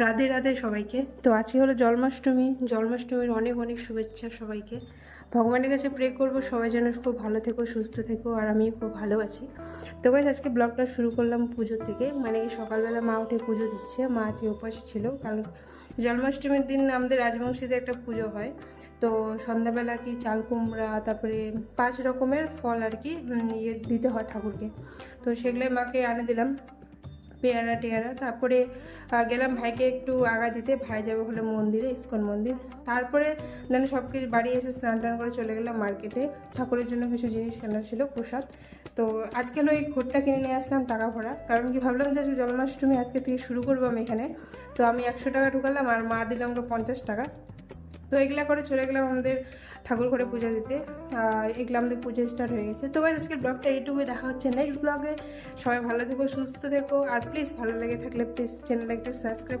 রাধে রাধে সবাইকে। তো আজকে হলো জন্মাষ্টমীর অনেক অনেক শুভেচ্ছা সবাইকে। ভগবানের কাছে প্রে করব সবাই যেন খুব ভালো থেকো, সুস্থ থেকো, আর আমিও খুব ভালো আছি। তো গাইস আজকে ব্লগটা শুরু করলাম পুজোর থেকে, মানে কি সকালবেলা মা উঠে পুজো দিচ্ছে। মা আজকে উপাসী ছিল, কারণ জন্মাষ্টমীর দিন আমাদের রাজবংশীতে একটা পুজো হয়। তো সন্ধ্যাবেলা কি চাল কুমড়া, তারপরে 5 রকমের ফল আর কি ইয়ে দিতে হয় ঠাকুরকে। তো সেগুলোই মাকে আনে দিলাম, পেয়ারা টেয়ারা। তারপরে গেলাম ভাইকে একটু আগা দিতে, ভাই যাবে হলো মন্দিরে, ইস্কন মন্দির। তারপরে দেন সব কিছু বাড়ি এসে স্নান টান করে চলে গেলাম মার্কেটে, ঠাকুরের জন্য কিছু জিনিস কেনার ছিল, প্রসাদ। তো আজকে হলো এই ঘোরটা কিনে নিয়ে আসলাম টাকা ভরা, কারণ কি ভাবলাম যে আজকে জন্মাষ্টমী, আজকে থেকে শুরু করবো আমি এখানে। তো আমি 100 টাকা ঢুকালাম আর মা দিলাম আমাকে 50 টাকা। তো এগুলা করে চলে গেলাম আমাদের ঠাকুর ঘরে পূজা দিতে। এগুলো আমাদের পুজো স্টার্ট হয়ে গেছে। তো গাইস আজকের ব্লগটা এইটুকুই, দেখা হচ্ছে নেক্সট ব্লগে। সবাই ভালো থেকো, সুস্থ থেকো, আর প্লিজ ভালো লেগে থাকলে প্লিজ চ্যানেলটা একটু সাবস্ক্রাইব